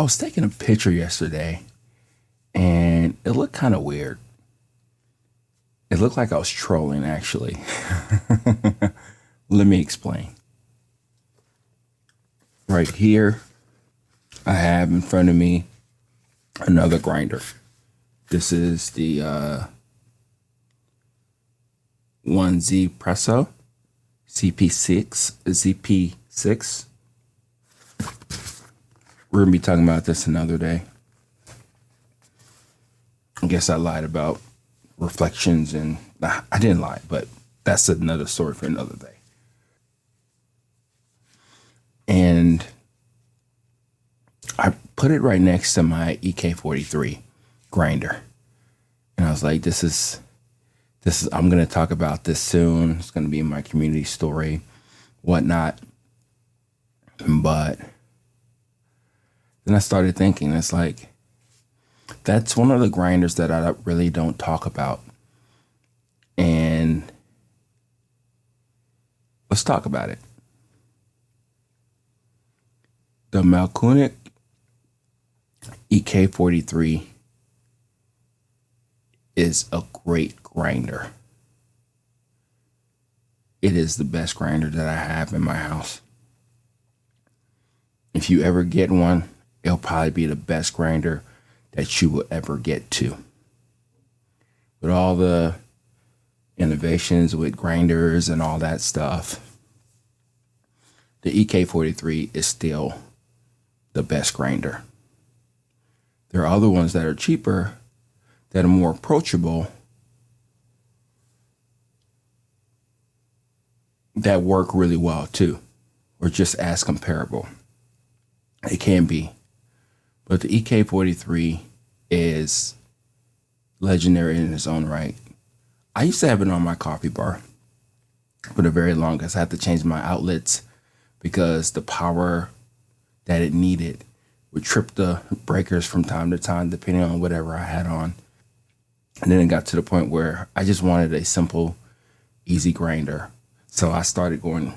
I was taking a picture yesterday and it looked kind of weird. It looked like I was trolling, actually. Let me explain. Right here, I have in front of me another grinder. This is the 1Z Presso ZP6. We're going to be talking about this another day. I guess I lied about reflections and I didn't lie, but that's another story for another day. And I put it right next to my EK43 grinder. And I was like, this is, I'm going to talk about this soon. It's going to be my community story, whatnot. But then I started thinking, it's like, that's one of the grinders that I really don't talk about. And let's talk about it. The Mahlkönig EK43 is a great grinder. It is the best grinder that I have in my house. If you ever get one, it'll probably be the best grinder that you will ever get to. With all the innovations with grinders and all that stuff, the EK43 is still the best grinder. There are other ones that are cheaper, that are more approachable, that work really well too, or just as comparable. It can be. But the EK43 is legendary in its own right. I used to have it on my coffee bar for the very longest. I had to change my outlets because the power that it needed would trip the breakers from time to time, depending on whatever I had on. And then it got to the point where I just wanted a simple, easy grinder. So I started going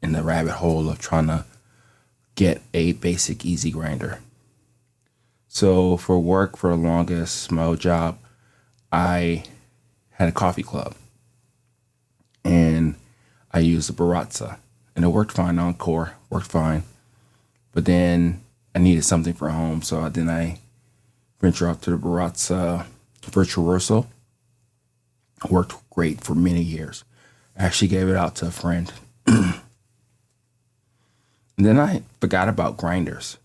in the rabbit hole of trying to get a basic, easy grinder. So for work, for the longest, my old job, I had a coffee club. And I used a Baratza. And it worked fine on Core, worked fine. But then I needed something for home, so then I ventured off to the Baratza Virtuoso. Worked great for many years. I actually gave it out to a friend. And then I forgot about grinders.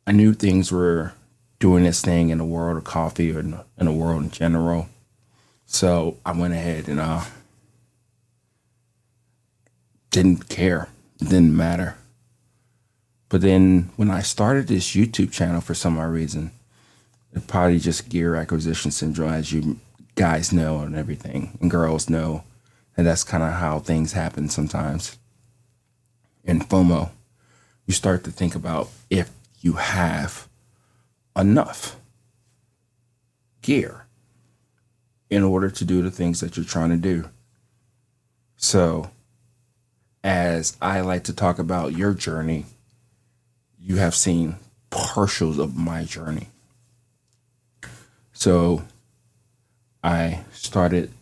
I knew things were doing this thing in the world of coffee or in the world in general. So I went ahead and didn't care. It didn't matter. But then when I started this YouTube channel for some odd reason, it probably just gear acquisition syndrome, as you guys know and everything, and girls know, and that's kind of how things happen sometimes. And FOMO, you start to think about if you have enough gear in order to do the things that you're trying to do. So, as I like to talk about your journey, you have seen partials of my journey. So I started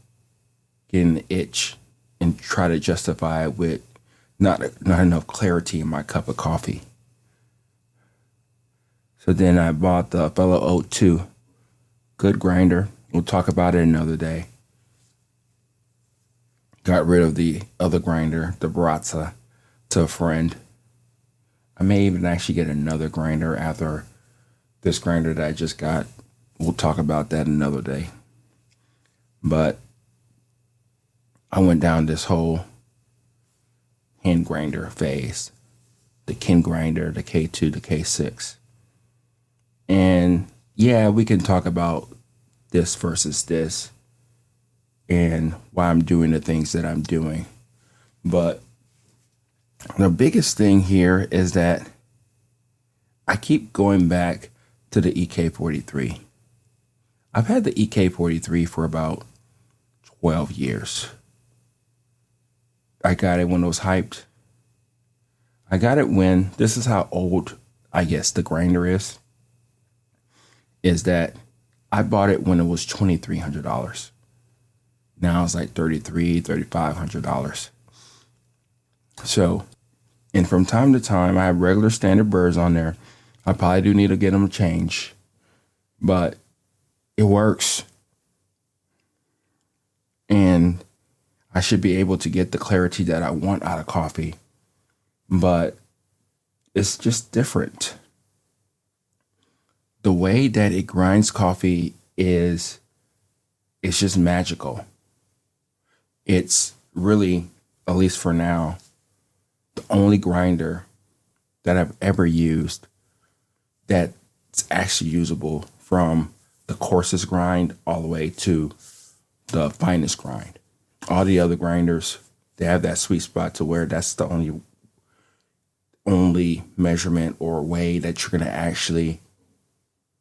getting the itch and try to justify it with not enough clarity in my cup of coffee. So then I bought the Fellow Oat 2. Good grinder. We'll talk about it another day. Got rid of the other grinder, the Baratza, to a friend. I may even actually get another grinder after this grinder that I just got. We'll talk about that another day. But I went down this whole hand grinder phase. The Kin grinder, the K2, the K6. And yeah, we can talk about this versus this and why I'm doing the things that I'm doing. But the biggest thing here is that I keep going back to the EK43. I've had the EK43 for about 12 years. I got it when it was hyped. I got it when, this is how old I guess the grinder is that I bought it when it was $2,300. Now it's like $3,500. So, and from time to time, I have regular standard burrs on there. I probably do need to get them changed, but it works. And I should be able to get the clarity that I want out of coffee, but it's just different. The way that it grinds coffee is, it's just magical. It's really, at least for now, the only grinder that I've ever used that's actually usable, from the coarsest grind all the way to the finest grind. All the other grinders, they have that sweet spot to where that's the only measurement or way that you're going to actually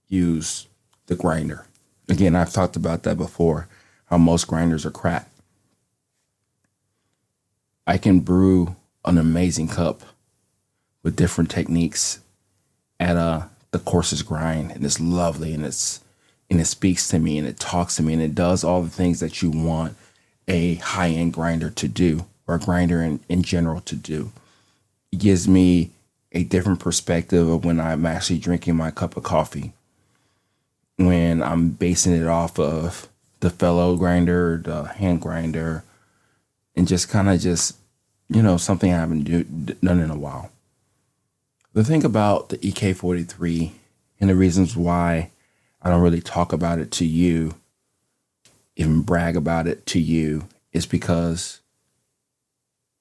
use the grinder. Again, I've talked about that before, how most grinders are crap. I can brew an amazing cup with different techniques at the coarsest grind, and it's lovely, and it speaks to me, and it talks to me, and it does all the things that you want a high-end grinder to do, or a grinder in general to do. It gives me a different perspective of when I'm actually drinking my cup of coffee, when I'm basing it off of the fellow grinder, the hand grinder, and just kind of something I haven't done in a while. The thing about the EK43 and the reasons why I don't really talk about it to you, even brag about it to you, is because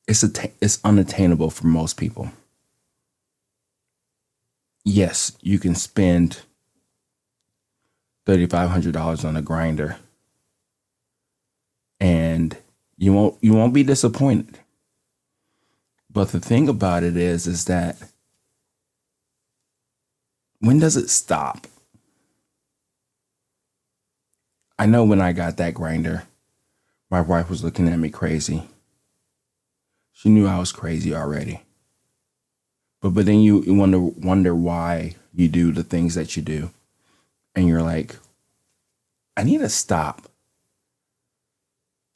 it's unattainable for most people. Yes, you can spend $3,500 on a grinder, and you won't be disappointed. But the thing about it is that, when does it stop? I know when I got that grinder, my wife was looking at me crazy. She knew I was crazy already. But then you wonder why you do the things that you do. And you're like, I need to stop.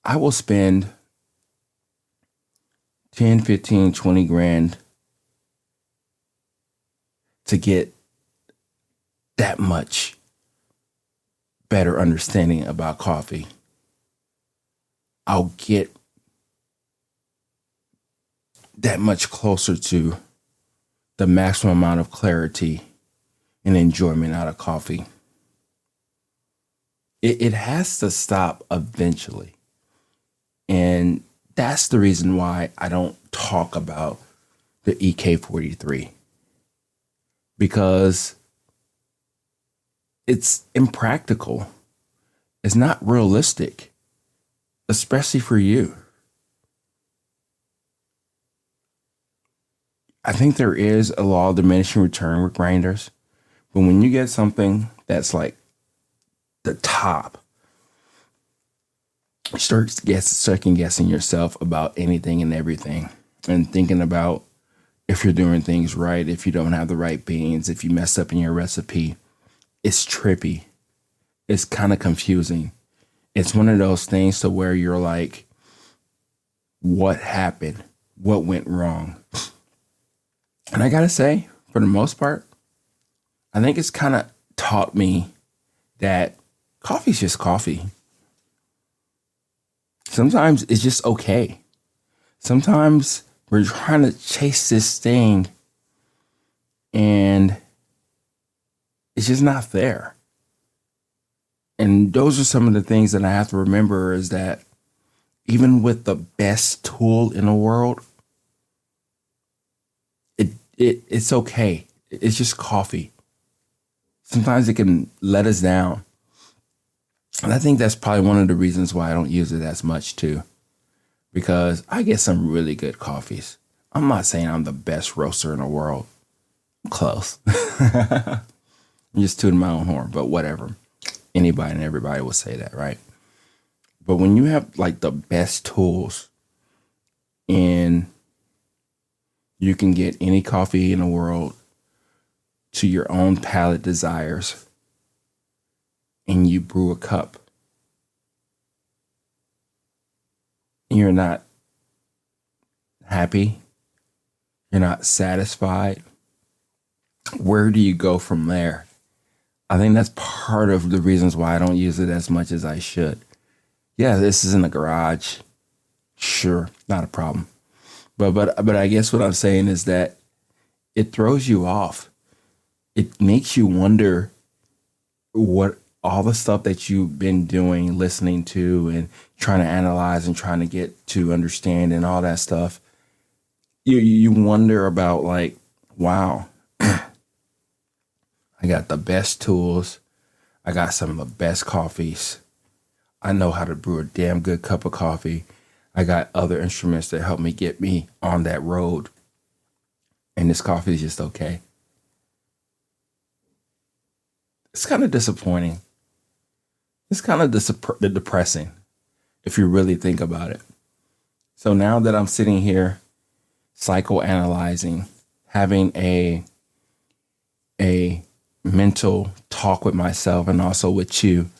I will spend 10, 15, 20 grand to get that much better understanding about coffee. I'll get that much closer to the maximum amount of clarity and enjoyment out of coffee. It has to stop eventually. And that's the reason why I don't talk about the EK43. Because it's impractical. It's not realistic, especially for you. I think there is a law of diminishing return with grinders, but when you get something that's like the top, you start second guessing yourself about anything and everything, and thinking about if you're doing things right, if you don't have the right beans, if you mess up in your recipe. It's trippy. It's kind of confusing. It's one of those things to where you're like, what happened? What went wrong? And I gotta say, for the most part, I think it's kind of taught me that coffee's just coffee. Sometimes it's just okay. Sometimes we're trying to chase this thing and it's just not there. And those are some of the things that I have to remember, is that even with the best tool in the world, it's okay. It's just coffee. Sometimes it can let us down. And I think that's probably one of the reasons why I don't use it as much too, because I get some really good coffees. I'm not saying I'm the best roaster in the world. I'm close. I'm just tooting my own horn, but whatever. Anybody and everybody will say that, right? But when you have like the best tools, and you can get any coffee in the world to your own palate desires and you brew a cup, and you're not happy, you're not satisfied, where do you go from there? I think that's part of the reasons why I don't use it as much as I should. Yeah, this is in the garage. Sure, not a problem. But I guess what I'm saying is that it throws you off. It makes you wonder what all the stuff that you've been doing, listening to and trying to analyze and trying to get to understand and all that stuff. You wonder about, like, wow, I got the best tools. I got some of the best coffees. I know how to brew a damn good cup of coffee. I got other instruments that help me get me on that road. And this coffee is just okay. It's kind of disappointing. It's kind of depressing if you really think about it. So now that I'm sitting here psychoanalyzing, having a mental talk with myself and also with you,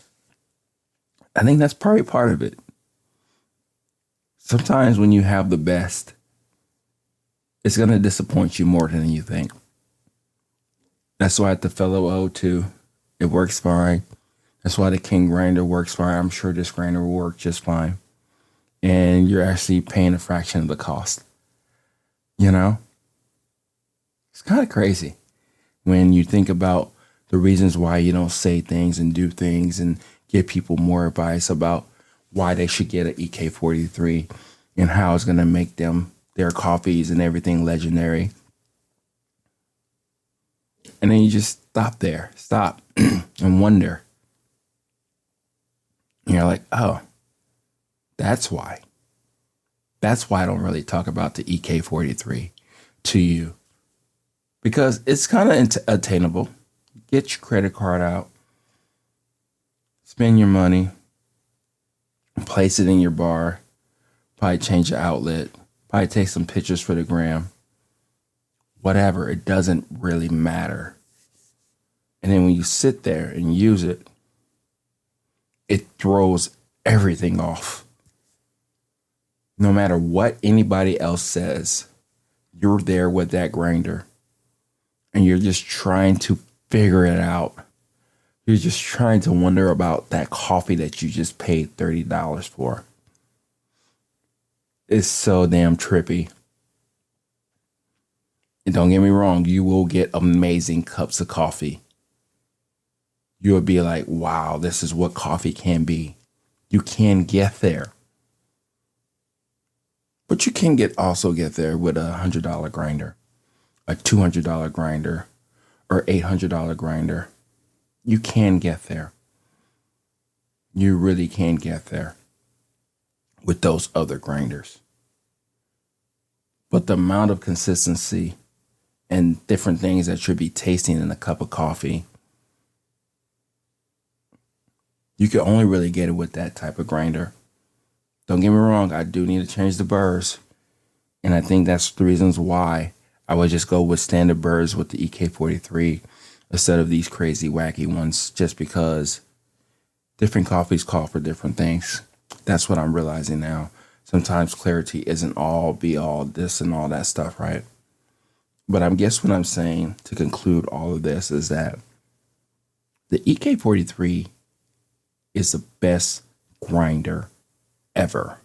I think that's probably part of it. Sometimes when you have the best, it's going to disappoint you more than you think. That's why the Fellow O2, it works fine. That's why the King grinder works fine. I'm sure this grinder will work just fine. And you're actually paying a fraction of the cost. You know? It's kind of crazy when you think about the reasons why you don't say things and do things and give people more advice about why they should get an EK43 and how it's going to make their coffees and everything legendary. And then you just stop and wonder. And you're like, oh, that's why. That's why I don't really talk about the EK43 to you. Because it's kind of attainable. Get your credit card out. Spend your money. Place it in your bar. Probably change the outlet. Probably take some pictures for the gram. Whatever. It doesn't really matter. And then when you sit there and use it, it throws everything off. No matter what anybody else says, you're there with that grinder and you're just trying to figure it out. You're just trying to wonder about that coffee that you just paid $30 for. It's so damn trippy. And don't get me wrong, you will get amazing cups of coffee. You'll be like, wow, this is what coffee can be. You can get there. But you can also get there with a $100 grinder, a $200 grinder, or $800 grinder. You can get there. You really can get there with those other grinders. But the amount of consistency and different things that you'll be tasting in a cup of coffee, you can only really get it with that type of grinder. Don't get me wrong, I do need to change the burrs. And I think that's the reasons why I would just go with standard burrs with the EK43 instead of these crazy, wacky ones, just because different coffees call for different things. That's what I'm realizing now. Sometimes clarity isn't all be all this and all that stuff, right? But I guess what I'm saying to conclude all of this is that the EK43 is the best grinder ever.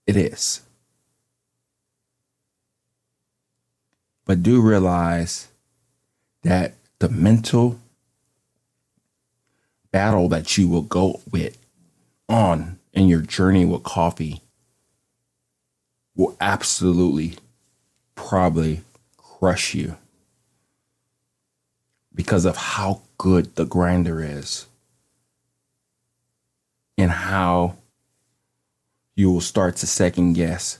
It is. But do realize that the mental battle that you will go with on in your journey with coffee will absolutely probably crush you because of how good the grinder is and how you will start to second guess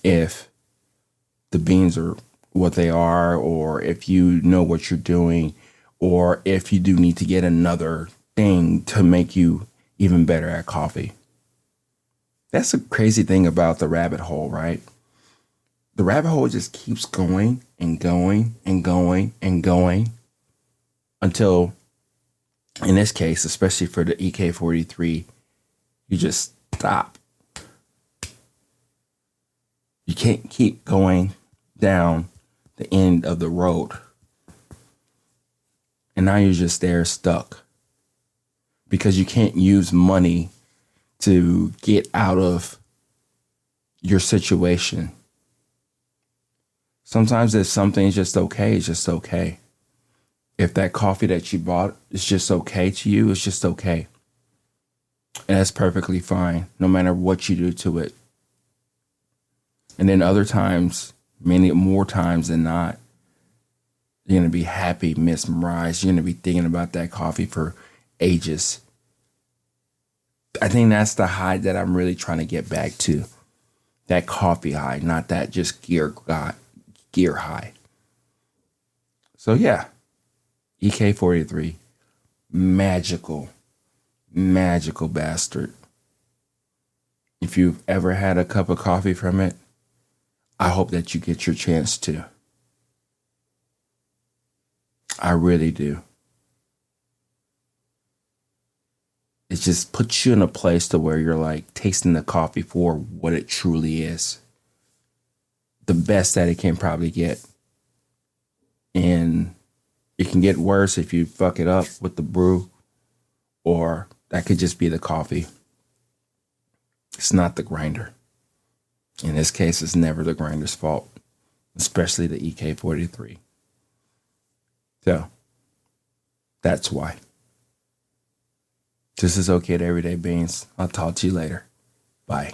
if the beans are what they are, or if you know what you're doing, or if you do need to get another thing to make you even better at coffee. That's the crazy thing about the rabbit hole, right? The rabbit hole just keeps going and going and going and going until, in this case, especially for the EK43, you just stop. You can't keep going down the end of the road. And now you're just there stuck because you can't use money to get out of your situation. Sometimes if something's just okay, it's just okay. If that coffee that you bought is just okay to you, it's just okay. And that's perfectly fine, no matter what you do to it. And then other times, many more times than not, you're going to be happy, mesmerized. You're going to be thinking about that coffee for ages. I think that's the high that I'm really trying to get back to. That coffee high, not that just gear high. So yeah, EK43, magical bastard. If you've ever had a cup of coffee from it, I hope that you get your chance to. I really do. It just puts you in a place to where you're like tasting the coffee for what it truly is. The best that it can probably get. And it can get worse if you fuck it up with the brew, or that could just be the coffee. It's not the grinder. In this case, it's never the grinder's fault, especially the EK43. So that's why. This is Okay to Everyday Beans. I'll talk to you later. Bye.